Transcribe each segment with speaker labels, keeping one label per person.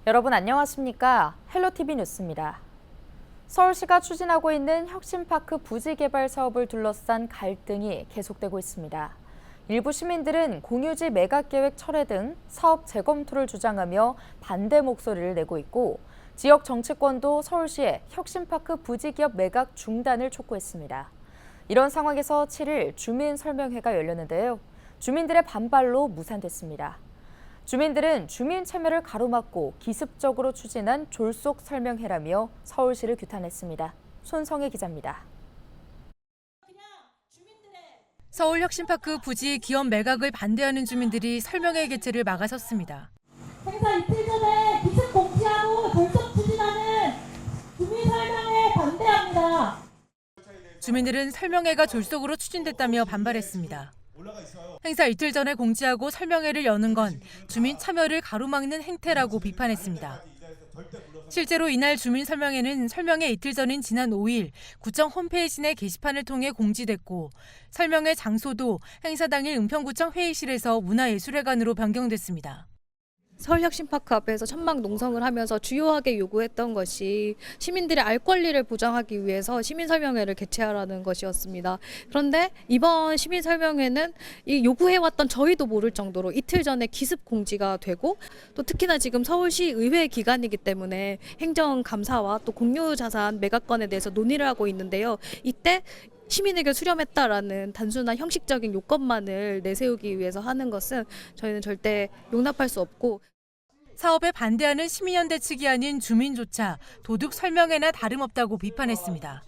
Speaker 1: 여러분 안녕하십니까? 헬로티비 뉴스입니다. 서울시가 추진하고 있는 혁신파크 부지 개발 사업을 둘러싼 갈등이 계속되고 있습니다. 일부 시민들은 공유지 매각 계획 철회 등 사업 재검토를 주장하며 반대 목소리를 내고 있고, 지역 정치권도 서울시의 혁신파크 부지 기업 매각 중단을 촉구했습니다. 이런 상황에서 7일 주민설명회가 열렸는데요. 주민들의 반발로 무산됐습니다. 주민들은 주민 참여를 가로막고 기습적으로 추진한 졸속 설명회라며 서울시를 규탄했습니다. 손성혜 기자입니다.
Speaker 2: 서울 혁신파크 부지 기업 매각을 반대하는 주민들이 설명회 개최를 막아섰습니다.
Speaker 3: 행사 이틀 전에 기습 공지하고 졸속 추진하는 주민 설명회에 반대합니다.
Speaker 2: 주민들은 설명회가 졸속으로 추진됐다며 반발했습니다. 행사 이틀 전에 공지하고 설명회를 여는 건 주민 참여를 가로막는 행태라고 비판했습니다. 실제로 이날 주민 설명회는 설명회 이틀 전인 지난 5일 구청 홈페이지 내 게시판을 통해 공지됐고, 설명회 장소도 행사 당일 은평구청 회의실에서 문화예술회관으로 변경됐습니다.
Speaker 4: 서울혁신파크 앞에서 천막 농성을 하면서 주요하게 요구했던 것이 시민들의 알 권리를 보장하기 위해서 시민설명회를 개최하라는 것이었습니다. 그런데 이번 시민설명회는 이 요구해왔던 저희도 모를 정도로 이틀 전에 기습 공지가 되고, 또 특히나 지금 서울시 의회 기간이기 때문에 행정감사와 또 공유자산 매각건에 대해서 논의를 하고 있는데요. 이때 시민의견 수렴했다라는 단순한 형식적인 요건만을 내세우기 위해서 하는 것은 저희는 절대 용납할 수 없고,
Speaker 2: 사업에 반대하는 시민연대 측이 아닌 주민조차 도둑 설명회나 다름없다고 비판했습니다.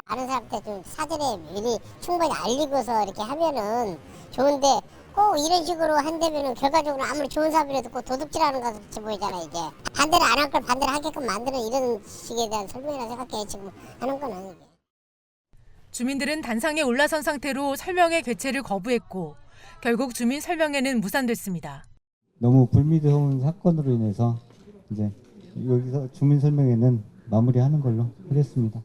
Speaker 5: 다른 사람한테 좀 사전에 미리 충분히 알리고서 이렇게 하면은 좋은데, 꼭 이런 식으로 한다면은 결과적으로 아무리 좋은 사업이라도 꼭 도둑질하는 것 같이 보이잖아. 이게 반대를 안 할 걸 반대를 하게끔 만드는 이런 식에 대한 설명이라 생각해. 지금 하는 건 아니게.
Speaker 2: 주민들은 단상에 올라선 상태로 설명회 개최를 거부했고, 결국 주민 설명회는 무산됐습니다.
Speaker 6: 너무 불미스러운 사건으로 인해서 이제 여기서 주민 설명회는 마무리하는 걸로 하겠습니다.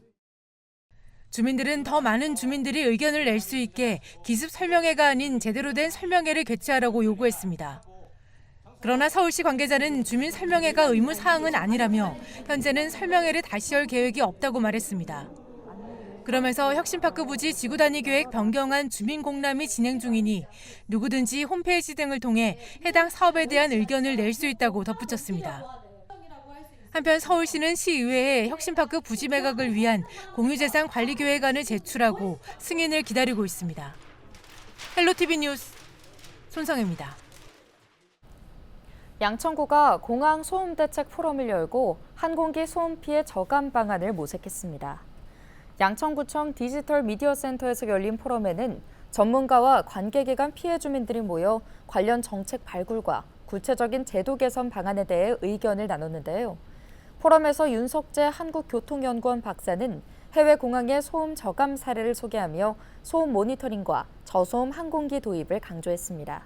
Speaker 2: 주민들은 더 많은 주민들이 의견을 낼 수 있게 기습 설명회가 아닌 제대로 된 설명회를 개최하라고 요구했습니다. 그러나 서울시 관계자는 주민 설명회가 의무 사항은 아니라며 현재는 설명회를 다시 열 계획이 없다고 말했습니다. 그러면서 혁신파크 부지 지구 단위 계획 변경안 주민 공람이 진행 중이니 누구든지 홈페이지 등을 통해 해당 사업에 대한 의견을 낼 수 있다고 덧붙였습니다. 한편 서울시는 시의회에 혁신파크 부지 매각을 위한 공유재산 관리 계획안을 제출하고 승인을 기다리고 있습니다. 헬로티비 뉴스 손성혜입니다.
Speaker 1: 양천구가 공항 소음 대책 포럼을 열고 항공기 소음 피해 저감 방안을 모색했습니다. 양천구청 디지털 미디어 센터에서 열린 포럼에는 전문가와 관계기관 피해 주민들이 모여 관련 정책 발굴과 구체적인 제도 개선 방안에 대해 의견을 나눴는데요. 포럼에서 윤석재 한국교통연구원 박사는 해외 공항의 소음 저감 사례를 소개하며 소음 모니터링과 저소음 항공기 도입을 강조했습니다.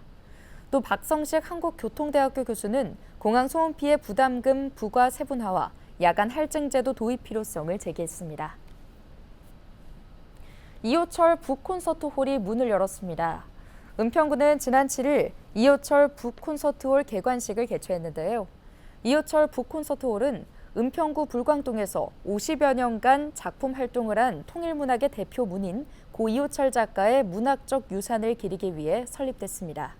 Speaker 1: 또 박성식 한국교통대학교 교수는 공항 소음 피해 부담금 부과 세분화와 야간 할증제도 도입 필요성을 제기했습니다. 이호철 북콘서트홀이 문을 열었습니다. 은평구는 지난 7일 이호철 북콘서트홀 개관식을 개최했는데요. 이호철 북콘서트홀은 은평구 불광동에서 50여 년간 작품 활동을 한 통일문학의 대표 문인 고 이호철 작가의 문학적 유산을 기리기 위해 설립됐습니다.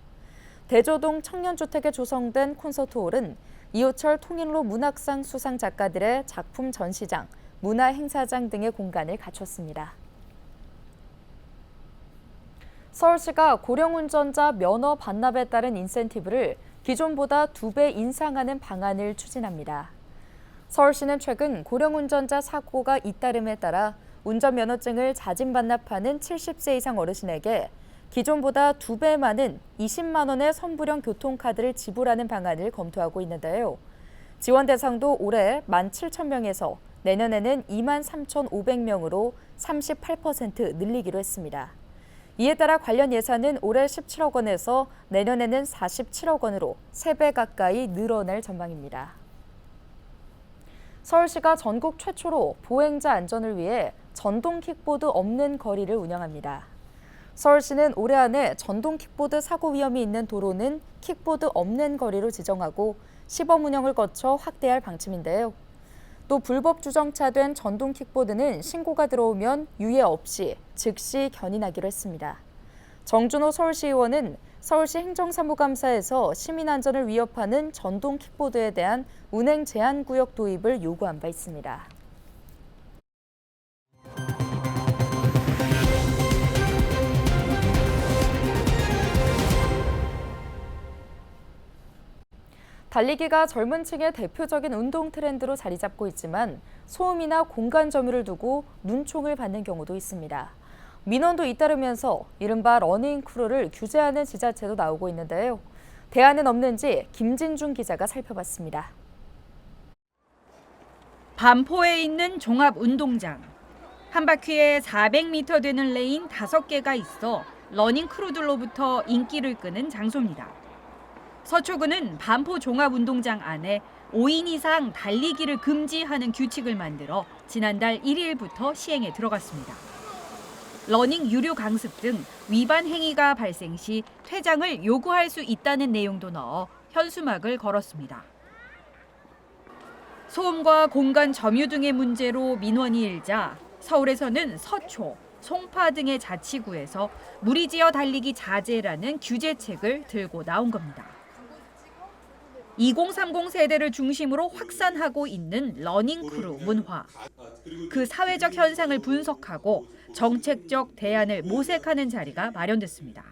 Speaker 1: 대조동 청년주택에 조성된 콘서트홀은 이호철 통일로 문학상 수상 작가들의 작품 전시장, 문화행사장 등의 공간을 갖췄습니다. 서울시가 고령운전자 면허 반납에 따른 인센티브를 기존보다 2배 인상하는 방안을 추진합니다. 서울시는 최근 고령운전자 사고가 잇따름에 따라 운전면허증을 자진 반납하는 70세 이상 어르신에게 기존보다 2배 많은 20만 원의 선불형 교통카드를 지불하는 방안을 검토하고 있는데요. 지원 대상도 올해 17,000명에서 내년에는 23,500명으로 38% 늘리기로 했습니다. 이에 따라 관련 예산은 올해 17억 원에서 내년에는 47억 원으로 3배 가까이 늘어날 전망입니다. 서울시가 전국 최초로 보행자 안전을 위해 전동 킥보드 없는 거리를 운영합니다. 서울시는 올해 안에 전동 킥보드 사고 위험이 있는 도로는 킥보드 없는 거리로 지정하고 시범 운영을 거쳐 확대할 방침인데요. 또 불법 주정차된 전동 킥보드는 신고가 들어오면 유예 없이 즉시 견인하기로 했습니다. 정준호 서울시의원은 서울시 행정사무감사에서 시민 안전을 위협하는 전동 킥보드에 대한 운행 제한 구역 도입을 요구한 바 있습니다. 달리기가 젊은 층의 대표적인 운동 트렌드로 자리 잡고 있지만 소음이나 공간 점유를 두고 눈총을 받는 경우도 있습니다. 민원도 잇따르면서 이른바 러닝 크루를 규제하는 지자체도 나오고 있는데요. 대안은 없는지 김진중 기자가 살펴봤습니다.
Speaker 7: 반포에 있는 종합운동장. 한 바퀴에 400m 되는 레인 5개가 있어 러닝 크루들로부터 인기를 끄는 장소입니다. 서초구는 반포 종합운동장 안에 5인 이상 달리기를 금지하는 규칙을 만들어 지난달 1일부터 시행에 들어갔습니다. 러닝 유료 강습 등 위반 행위가 발생 시 퇴장을 요구할 수 있다는 내용도 넣어 현수막을 걸었습니다. 소음과 공간 점유 등의 문제로 민원이 일자 서울에서는 서초, 송파 등의 자치구에서 무리지어 달리기 자제라는 규제책을 들고 나온 겁니다. 2030 세대를 중심으로 확산하고 있는 러닝크루 문화. 그 사회적 현상을 분석하고 정책적 대안을 모색하는 자리가 마련됐습니다.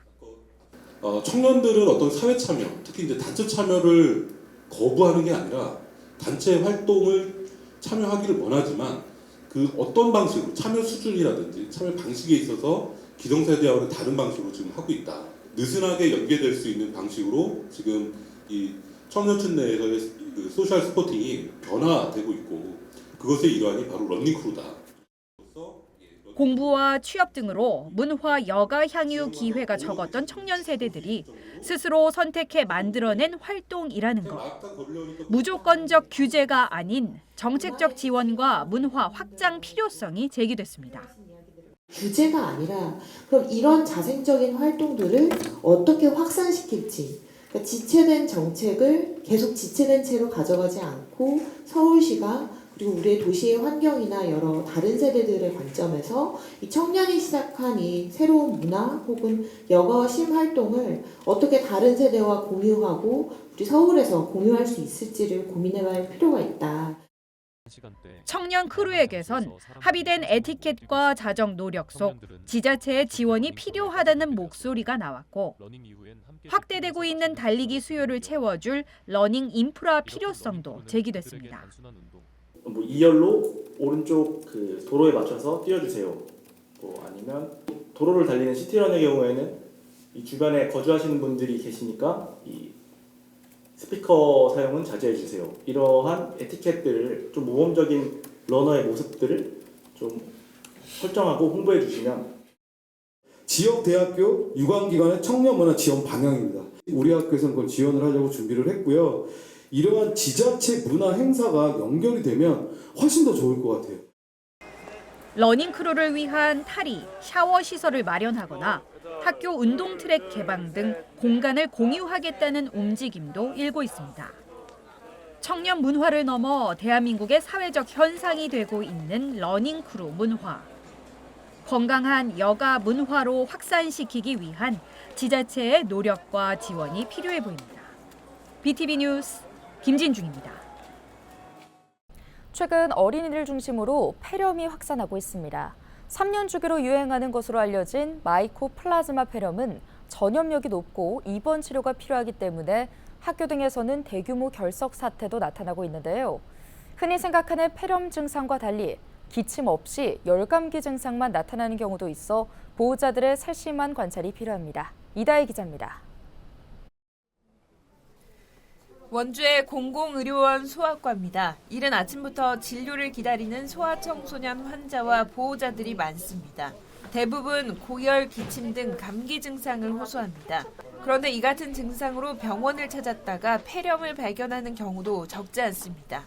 Speaker 8: 청년들은 어떤 사회 참여, 특히 이제 단체 참여를 거부하는 게 아니라 단체 활동을 참여하기를 원하지만 그 어떤 방식으로 참여 수준이라든지 참여 방식에 있어서 기성세대와는 다른 방식으로 지금 하고 있다. 느슨하게 연계될 수 있는 방식으로 지금 이 청년층 내에서의 그 소셜 스포팅이 변화되고 있고 그것의 일환이 바로 러닝크루다.
Speaker 7: 공부와 취업 등으로 문화 여가 향유 기회가 적었던 청년 세대들이 스스로 선택해 만들어낸 활동이라는 것. 무조건적 규제가 아닌 정책적 지원과 문화 확장 필요성이 제기됐습니다.
Speaker 9: 규제가 아니라 그럼 이런 자생적인 활동들을 어떻게 확산시킬지, 그러니까 지체된 정책을 계속 지체된 채로 가져가지 않고 서울시가 그리고 우리의 도시의 환경이나 여러 다른 세대들의 관점에서 이 청년이 시작한 이 새로운 문화 혹은 여가와 심활동을 어떻게 다른 세대와 공유하고 우리 서울에서 공유할 수 있을지를 고민해봐야 할 필요가 있다.
Speaker 7: 청년 크루에게선 합의된 에티켓과 자정 노력 속 지자체의 지원이 필요하다는 목소리가 나왔고 확대되고 있는 달리기 수요를 채워줄 러닝 인프라 필요성도 제기됐습니다.
Speaker 10: 2열로 오른쪽 그 도로에 맞춰서 뛰어주세요. 아니면 도로를 달리는 시티런의 경우에는 이 주변에 거주하시는 분들이 계시니까 이 스피커 사용은 자제해 주세요. 이러한 에티켓들을 좀 모범적인 러너의 모습들을 좀 설정하고 홍보해 주시면
Speaker 11: 지역대학교 유관기관의 청년문화 지원 방향입니다. 우리 학교에서는 그걸 지원을 하려고 준비를 했고요. 이러한 지자체 문화 행사가 연결이 되면 훨씬 더 좋을 것 같아요.
Speaker 7: 러닝 크루를 위한 탈의, 샤워 시설을 마련하거나 학교 운동 트랙 개방 등 공간을 공유하겠다는 움직임도 일고 있습니다. 청년 문화를 넘어 대한민국의 사회적 현상이 되고 있는 러닝 크루 문화. 건강한 여가 문화로 확산시키기 위한 지자체의 노력과 지원이 필요해 보입니다. BTV 뉴스 김진중입니다.
Speaker 1: 최근 어린이를 중심으로 폐렴이 확산하고 있습니다. 3년 주기로 유행하는 것으로 알려진 마이코플라즈마 폐렴은 전염력이 높고 입원 치료가 필요하기 때문에 학교 등에서는 대규모 결석 사태도 나타나고 있는데요. 흔히 생각하는 폐렴 증상과 달리 기침 없이 열감기 증상만 나타나는 경우도 있어 보호자들의 세심한 관찰이 필요합니다. 이다혜 기자입니다.
Speaker 12: 원주의 공공의료원 소아과입니다. 이른 아침부터 진료를 기다리는 소아청소년 환자와 보호자들이 많습니다. 대부분 고열, 기침 등 감기 증상을 호소합니다. 그런데 이 같은 증상으로 병원을 찾았다가 폐렴을 발견하는 경우도 적지 않습니다.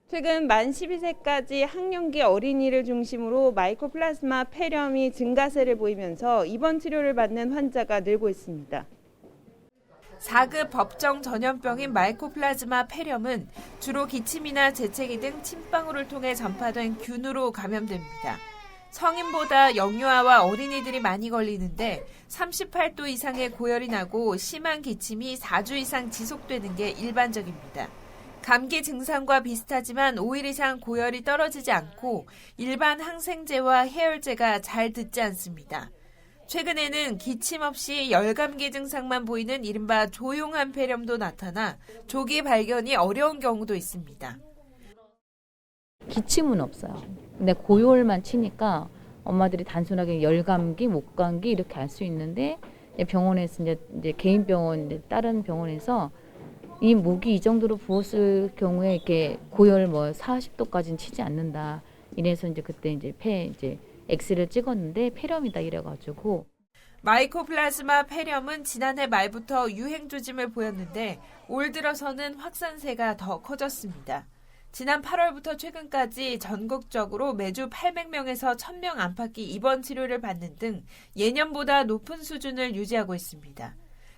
Speaker 13: 최근 만 12세까지 학령기 어린이를 중심으로 마이코플라즈마 폐렴이 증가세를 보이면서 입원 치료를 받는 환자가 늘고 있습니다.
Speaker 12: 4급 법정 전염병인 마이코플라즈마 폐렴은 주로 기침이나 재채기 등 침방울을 통해 전파된 균으로 감염됩니다. 성인보다 영유아와 어린이들이 많이 걸리는데 38도 이상의 고열이 나고 심한 기침이 4주 이상 지속되는 게 일반적입니다. 감기 증상과 비슷하지만 5일 이상 고열이 떨어지지 않고 일반 항생제와 해열제가 잘 듣지 않습니다. 최근에는 기침 없이 열감기 증상만 보이는 이른바 조용한 폐렴도 나타나 조기 발견이 어려운 경우도 있습니다.
Speaker 14: 기침은 없어요. 근데 고열만 치니까 엄마들이 단순하게 열감기, 목감기 이렇게 알 수 있는데 병원에서 이제 개인 병원, 다른 병원에서 이 목이 이 정도로 부었을 경우에 이렇게 고열 40도까지는 치지 않는다. 이래서 이제 그때 이제 엑스를 찍었는데 폐렴이다 이래가지고.
Speaker 12: 마이코플라즈마 폐렴은 지난해 말부터 유행 조짐을 보였는데 올 들어서는 확산세가 더 커졌습니다. 지난 8월부터 최근까지 전국적으로 매주 800명에서 1000명 안팎이 입원 치료를 받는 등 예년보다 높은 수준을 유지하고 있습니다.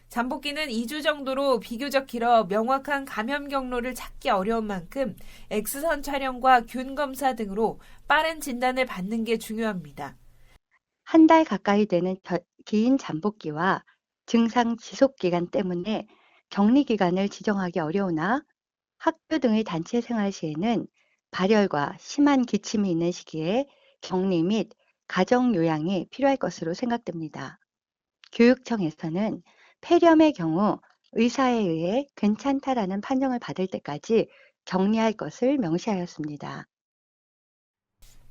Speaker 12: 잠복기는 2주 정도로 비교적 길어 명확한 감염 경로를 찾기 어려운 만큼 X선 촬영과 균 검사 등으로 빠른 진단을 받는 게 중요합니다.
Speaker 15: 한 달 가까이 되는 긴 잠복기와 증상 지속 기간 때문에 격리 기간을 지정하기 어려우나 학교 등의 단체 생활 시에는 발열과 심한 기침이 있는 시기에 격리 및 가정 요양이 필요할 것으로 생각됩니다. 교육청에서는 폐렴의 경우 의사에 의해 괜찮다라는 판정을 받을 때까지 격리할 것을 명시하였습니다.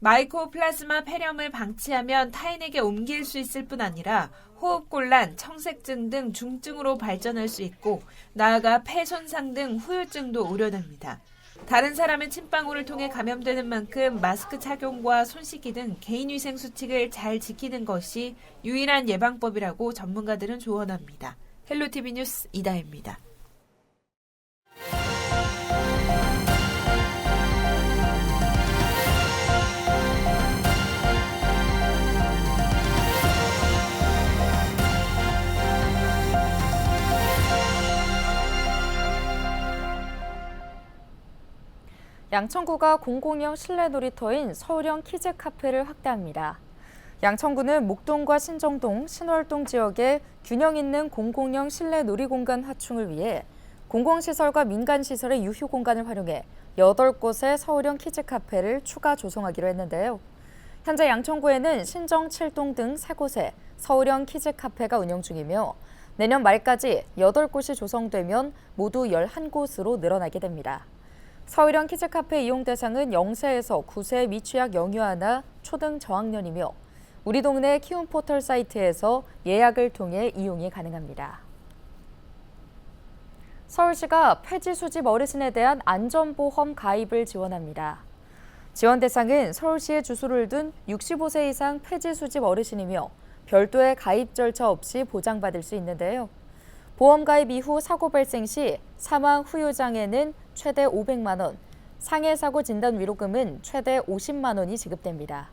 Speaker 12: 마이코플라즈마 폐렴을 방치하면 타인에게 옮길 수 있을 뿐 아니라 호흡곤란, 청색증 등 중증으로 발전할 수 있고 나아가 폐 손상 등 후유증도 우려됩니다. 다른 사람의 침방울을 통해 감염되는 만큼 마스크 착용과 손 씻기 등 개인위생 수칙을 잘 지키는 것이 유일한 예방법이라고 전문가들은 조언합니다. 헬로티비 뉴스 이다혜입니다.
Speaker 1: 양천구가 공공형 실내 놀이터인 서울형 키즈 카페를 확대합니다. 양천구는 목동과 신정동, 신월동 지역에 균형 있는 공공형 실내 놀이공간 확충을 위해 공공시설과 민간시설의 유휴 공간을 활용해 8곳의 서울형 키즈 카페를 추가 조성하기로 했는데요. 현재 양천구에는 신정 7동 등 3곳에 서울형 키즈 카페가 운영 중이며 내년 말까지 8곳이 조성되면 모두 11곳으로 늘어나게 됩니다. 서울형 키즈 카페 이용 대상은 0세에서 9세 미취학 영유아나 초등 저학년이며 우리 동네 키움 포털 사이트에서 예약을 통해 이용이 가능합니다. 서울시가 폐지 수집 어르신에 대한 안전보험 가입을 지원합니다. 지원 대상은 서울시에 주소를 둔 65세 이상 폐지 수집 어르신이며 별도의 가입 절차 없이 보장받을 수 있는데요. 보험 가입 이후 사고 발생 시 사망 후유장에는 최대 500만 원, 상해 사고 진단 위로금은 최대 50만 원이 지급됩니다.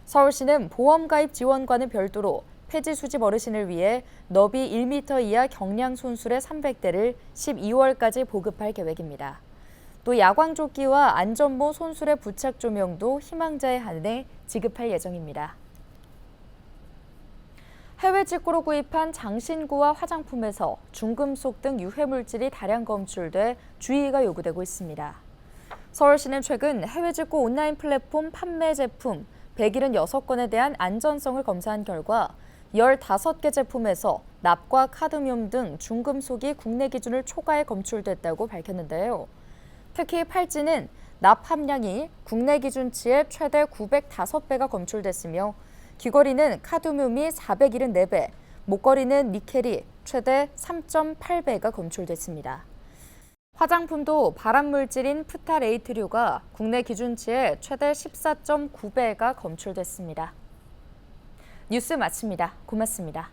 Speaker 1: 서울시는 보험 가입 지원과는 별도로 폐지 수집 어르신을 위해 너비 1m 이하 경량 손수레 300대를 12월까지 보급할 계획입니다. 또 야광조끼와 안전모 손수레 부착 조명도 희망자에 한해 지급할 예정입니다. 해외 직구로 구입한 장신구와 화장품에서 중금속 등 유해물질이 다량 검출돼 주의가 요구되고 있습니다. 서울시는 최근 해외 직구 온라인 플랫폼 판매 제품 176건에 대한 안전성을 검사한 결과 15개 제품에서 납과 카드뮴 등 중금속이 국내 기준을 초과해 검출됐다고 밝혔는데요. 특히 팔찌는 납 함량이 국내 기준치의 최대 905배가 검출됐으며 귀걸이는 카드뮴이 474배, 목걸이는 니켈이 최대 3.8배가 검출됐습니다. 화장품도 발암물질인 프탈에이트류가 국내 기준치의 최대 14.9배가 검출됐습니다. 뉴스 마칩니다. 고맙습니다.